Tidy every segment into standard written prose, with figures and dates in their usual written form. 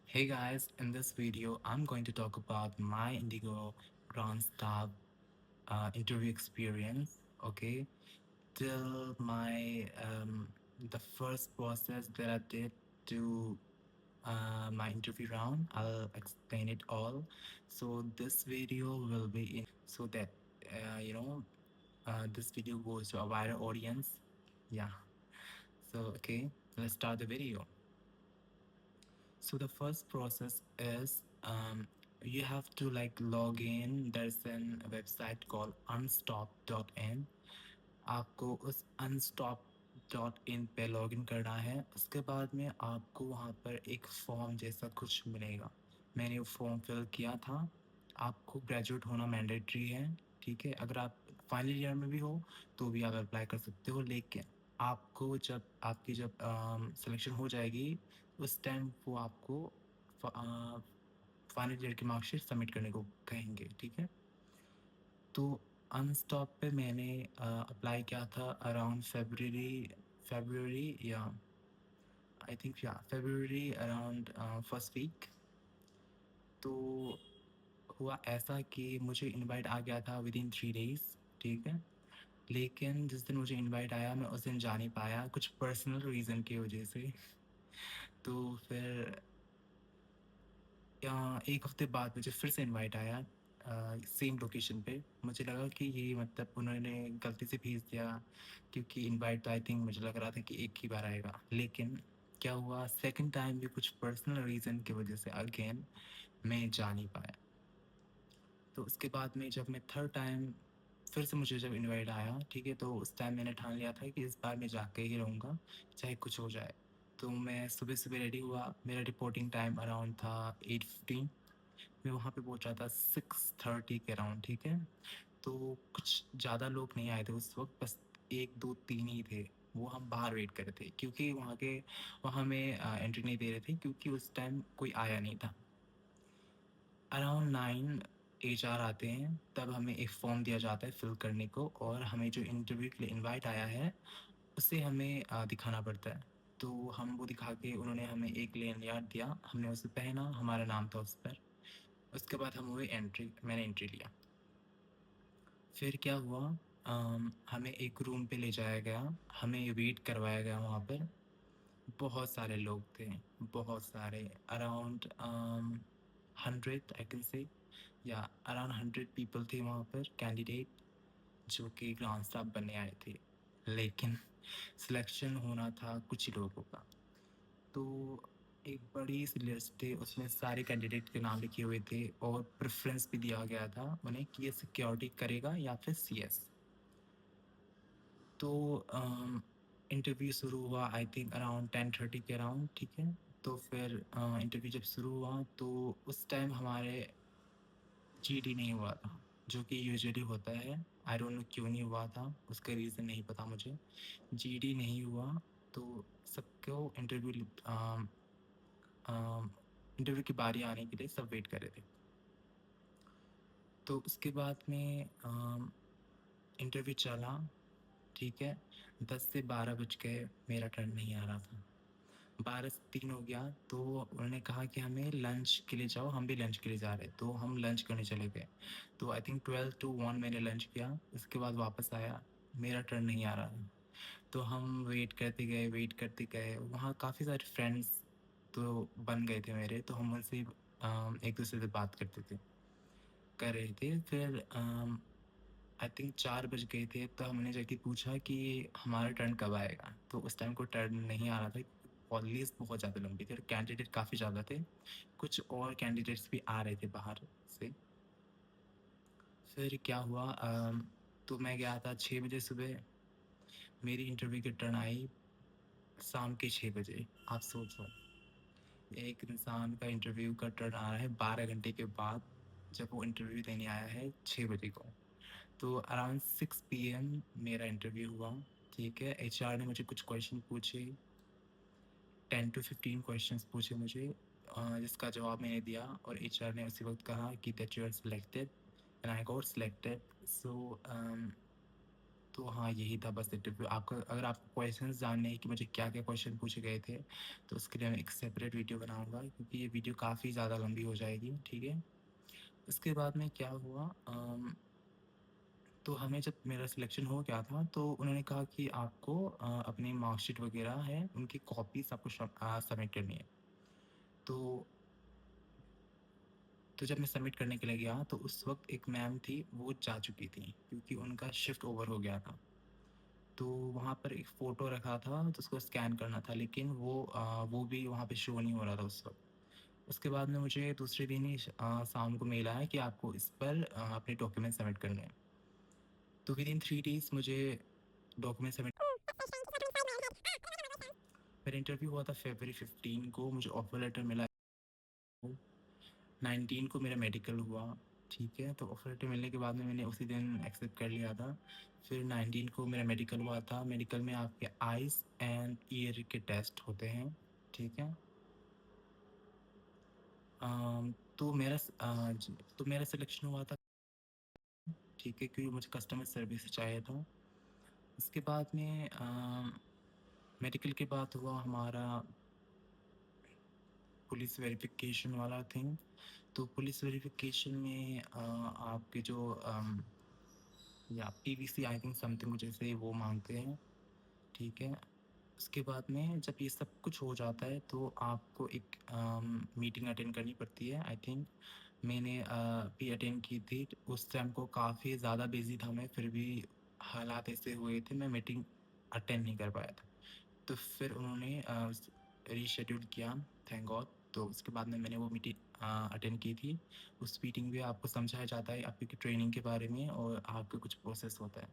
Hey guys, in this video, I'm going to talk about my Indigo Ground Staff interview experience. Okay, till the first process that I did to my interview round, I'll explain it all. So this video will be in so that this video goes to a wider audience. Yeah. So okay, let's start the video. So the first process is you have to like log in. There's an website called unstop.in. आपको उस unstop.in पे login करना है। उसके बाद में आपको वहाँ पर एक फॉर्म जैसा कुछ मिलेगा। मैंने वो फॉर्म फिल किया था। आपको ग्रेजुएट होना मैंडेटरी है। ठीक है, अगर आप फाइनल ईयर में भी हो तो भी आप अप्लाई कर सकते हो, लेकिन आपको जब आपकी जब सिलेक्शन हो जाएगी उस टाइम वो आपको फाइनल ईयर की मार्कशीट सबमिट करने को कहेंगे। ठीक है, तो अनस्टॉप पे मैंने अप्लाई किया था अराउंड फेब्रुअरी या आई थिंक या फेब्रुअरी अराउंड फर्स्ट वीक। तो हुआ ऐसा कि मुझे इनवाइट आ गया था विद इन 3 डेज़। ठीक है, लेकिन जिस दिन मुझे इनवाइट आया मैं उस दिन जा नहीं पाया कुछ पर्सनल रीज़न की वजह से। तो फिर एक हफ्ते बाद मुझे फिर से इनवाइट आया सेम लोकेशन पे। मुझे लगा कि ये मतलब उन्होंने गलती से भेज दिया, क्योंकि इनवाइट तो आई थिंक मुझे लग रहा था कि एक ही बार आएगा। लेकिन क्या हुआ, सेकंड टाइम भी कुछ पर्सनल रीज़न की वजह से अगेन मैं जा नहीं पाया। तो उसके बाद में जब मैं थर्ड टाइम फिर से मुझे जब इनवाइट आया, ठीक है, तो उस टाइम मैंने ठान लिया था कि इस बार मैं जाके ही रहूँगा, चाहे कुछ हो जाए। तो मैं सुबह-सुबह रेडी हुआ, मेरा रिपोर्टिंग टाइम अराउंड था 8:15। मैं वहाँ पे पहुँचा था 6:30 के अराउंड। ठीक है, तो कुछ ज़्यादा लोग नहीं आए थे उस वक़्त, बस 1, 2, 3 ही थे। वो हम बाहर वेट कर रहे थे क्योंकि वहाँ हमें एंट्री नहीं दे रहे थे क्योंकि उस टाइम कोई आया नहीं था। अराउंड 9 एचआर आते हैं, तब हमें एक फॉर्म दिया जाता है फिल करने को, और हमें जो इंटरव्यू के लिए इनवाइट आया है उसे हमें दिखाना पड़ता है। तो हम वो दिखा के उन्होंने हमें एक लैनियार्ड दिया, हमने उसे पहना, हमारा नाम था उस पर। उसके बाद हम हुए एंट्री, मैंने एंट्री लिया। फिर क्या हुआ, हमें एक रूम पे ले जाया गया, हमें वेट करवाया गया वहाँ पर। बहुत सारे लोग थे, बहुत सारे, अराउंड 100 आई कैन से, या अराउंड 100 पीपल थे वहाँ पर, कैंडिडेट जो कि ग्रांड स्टाफ बनने आए थे। लेकिन सिलेक्शन होना था कुछ ही लोगों का। तो एक बड़ी सी लिस्ट थी, उसमें सारे कैंडिडेट के नाम लिखे हुए थे और प्रेफरेंस भी दिया गया था उन्हें कि ये सिक्योरिटी करेगा या फिर सीएस। तो इंटरव्यू शुरू हुआ आई थिंक अराउंड 10:30 के अराउंड। ठीक है, तो फिर इंटरव्यू जब शुरू हुआ तो उस टाइम हमारे जीडी नहीं हुआ था, जो कि यूजुअली होता है। आई डोंट नो क्यों नहीं हुआ था, उसका रीज़न नहीं पता मुझे। जीडी नहीं हुआ, तो सबको इंटरव्यू की बारी आने के लिए सब वेट कर रहे थे। तो उसके बाद में इंटरव्यू चला। ठीक है, 10 से 12 बज गए, मेरा टर्न नहीं आ रहा था। 12 से 3 हो गया, तो उन्होंने कहा कि हमें लंच के लिए जाओ, हम भी लंच के लिए जा रहे, तो हम लंच करने चले गए। तो आई थिंक 12 to 1 मैंने लंच किया, उसके बाद वापस आया, मेरा टर्न नहीं आ रहा था। तो हम वेट करते गए, वहाँ काफ़ी सारे फ्रेंड्स तो बन गए थे मेरे, तो हम उनसे एक दूसरे से बात करते थे, कर रहे थे। फिर आई थिंक 4 बज गए थे, तो हमने जाके पूछा कि हमारा टर्न कब आएगा। तो उस टाइम को टर्न नहीं आ रहा था, कॉलेज बहुत ज़्यादा लंबी थी और कैंडिडेट काफ़ी ज़्यादा थे, कुछ और कैंडिडेट्स भी आ रहे थे बाहर से। फिर क्या हुआ, तो मैं गया था 6 बजे सुबह, मेरी इंटरव्यू की टर्न आई शाम के 6 बजे। आप सोचो, एक इंसान का इंटरव्यू का टर्न आ रहा है 12 घंटे के बाद, जब वो इंटरव्यू देने आया है 6 बजे को। तो अराउंड 6 PM मेरा इंटरव्यू हुआ। ठीक है, एचआर ने मुझे कुछ क्वेश्चन पूछे, 10 to 15 क्वेश्चंस पूछे मुझे, जिसका जवाब मैंने दिया, और एचआर ने उसी वक्त कहा कि that you are selected, and I got selected. So तो हाँ, यही था बस इंटरव्यू। आपका अगर आपको क्वेश्चंस जानने हैं कि मुझे क्या-क्या क्वेश्चन पूछे गए थे, तो उसके लिए मैं एक सेपरेट वीडियो बनाऊँगा, क्योंकि ये वीडियो काफ़ी ज़्यादा लंबी हो जाएगी, ठीक है? उसके बाद में क्या हुआ, तो हमें जब मेरा सिलेक्शन हो गया था, तो उन्होंने कहा कि आपको अपनी मार्कशीट वगैरह है, उनकी कॉपीज़ आपको सबमिट करनी है। तो जब मैं सबमिट करने के लिए गया, तो उस वक़्त एक मैम थी, वो जा चुकी थी, क्योंकि उनका शिफ्ट ओवर हो गया था। तो वहाँ पर एक फ़ोटो रखा था, तो उसको स्कैन करना था, लेकिन वो भी वहाँ पे शो नहीं हो रहा था उस वक़्त। उसके बाद में मुझे दूसरे दिन ही शाम को मेल आया कि आपको इस पर अपने डॉक्यूमेंट सबमिट करने हैं। तो विदिन 3 डेज़ मुझे डॉक्यूमेंट सबमिट। मेरा इंटरव्यू हुआ था फ़रवरी 15 को, मुझे ऑफ़र लेटर मिला 19 को, मेरा मेडिकल हुआ, ठीक है? तो ऑफ़र लेटर मिलने के बाद में मैंने उसी दिन एक्सेप्ट कर लिया था। फिर 19 को मेरा मेडिकल हुआ था। मेडिकल में आपके आइज़ एंड ईयर के टेस्ट होते हैं, ठीक है? तो मेरा सिलेक्शन हुआ था, ठीक है? क्योंकि मुझे कस्टमर सर्विस चाहिए था। उसके बाद में मेडिकल के बाद हुआ हमारा पुलिस वेरिफ़िकेशन वाला थिंग। तो पुलिस वेरिफ़िकेशन में आपके जो या पीवीसी आई थिंक समथिंग कुछ ऐसे वो माँगते हैं, ठीक है? उसके बाद में जब ये सब कुछ हो जाता है, तो आपको एक मीटिंग अटेंड करनी पड़ती है, आई थिंक। मैंने भी अटेंड की थी। उस टाइम को काफ़ी ज़्यादा बिज़ी था मैं, फिर भी हालात ऐसे हुए थे, मैं मीटिंग अटेंड नहीं कर पाया था। तो फिर उन्होंने रीशेड्यूल किया, थैंक गॉड। तो उसके बाद में मैंने वो मीटिंग अटेंड की थी। उस मीटिंग में आपको समझाया जाता है आपकी ट्रेनिंग के बारे में, और आपका कुछ प्रोसेस होता है,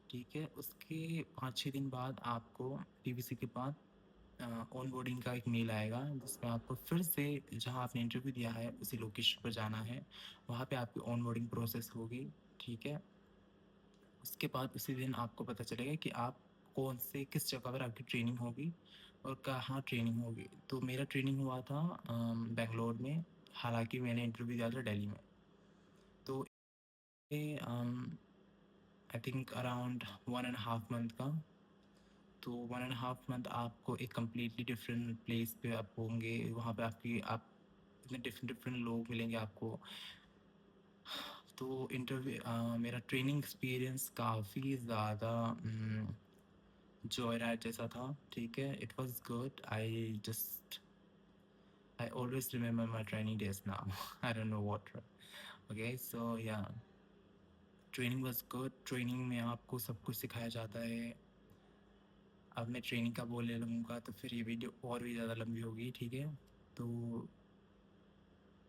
ठीक है? उसके 5-6 दिन बाद आपको पीवीसी के बाद ऑनबोर्डिंग का एक मेल आएगा, जिसमें आपको फिर से जहाँ आपने इंटरव्यू दिया है उसी लोकेशन पर जाना है। वहाँ पे आपकी ऑनबोर्डिंग प्रोसेस होगी, ठीक है? उसके बाद उसी दिन आपको पता चलेगा कि आप कौन से किस जगह पर आपकी ट्रेनिंग होगी और कहाँ ट्रेनिंग होगी। तो मेरा ट्रेनिंग हुआ था बैंगलोर में, हालाँकि मैंने इंटरव्यू दिया था दिल्ली में। तो ये I think around 1 and half month का। तो 1 एंड हाफ मंथ आपको एक कंप्लीटली डिफरेंट प्लेस पे आप होंगे, वहाँ पे आप इतने डिफरेंट डिफरेंट लोग मिलेंगे आपको। तो मेरा ट्रेनिंग एक्सपीरियंस काफ़ी ज़्यादा जॉय राइड जैसा था, ठीक है? It was good. I always remember my training days now. I don't know what. Okay, so yeah training was good. Training में आपको सब कुछ सिखाया जाता है। अब मैं ट्रेनिंग का बोलने लगूँगा तो फिर ये वीडियो और भी ज़्यादा लंबी होगी, ठीक है? तो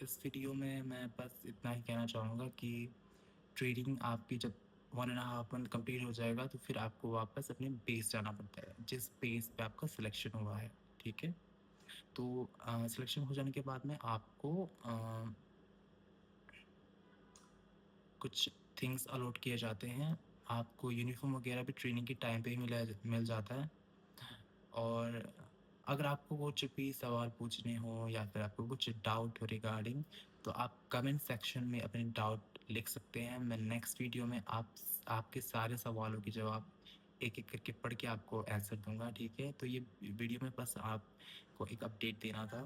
इस वीडियो में मैं बस इतना ही कहना चाहूँगा कि ट्रेनिंग आपकी जब 1 एंड हाफ मंथ कंप्लीट हो जाएगा, तो फिर आपको वापस अपने बेस जाना पड़ता है, जिस बेस पे आपका सिलेक्शन हुआ है, ठीक है? तो सिलेक्शन हो जाने के बाद में आपको कुछ थिंग्स अलॉट किए जाते हैं। आपको यूनिफ़ॉर्म वगैरह भी ट्रेनिंग के टाइम पे ही मिल जाता है। और अगर आपको कुछ भी सवाल पूछने हो या फिर आपको कुछ डाउट हो रिगार्डिंग, तो आप कमेंट सेक्शन में अपने डाउट लिख सकते हैं। मैं नेक्स्ट वीडियो में आपके सारे सवालों के जवाब एक एक करके पढ़ के आपको आंसर दूंगा, ठीक है? तो ये वीडियो में बस आपको एक अपडेट देना था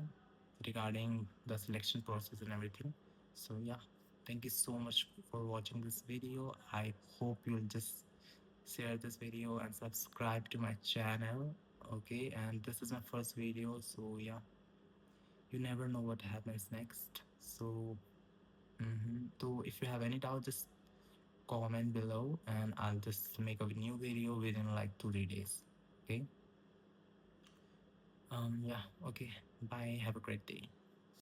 regarding the selection process and everything. So yeah, thank you so much for watching this video. I hope you'll just share this video and subscribe to my channel. Okay, and this is my first video, so yeah, you never know what happens next. So so if you have any doubt, just comment below and I'll just make a new video within like 2 3 days. Okay, yeah, okay, bye, have a great day.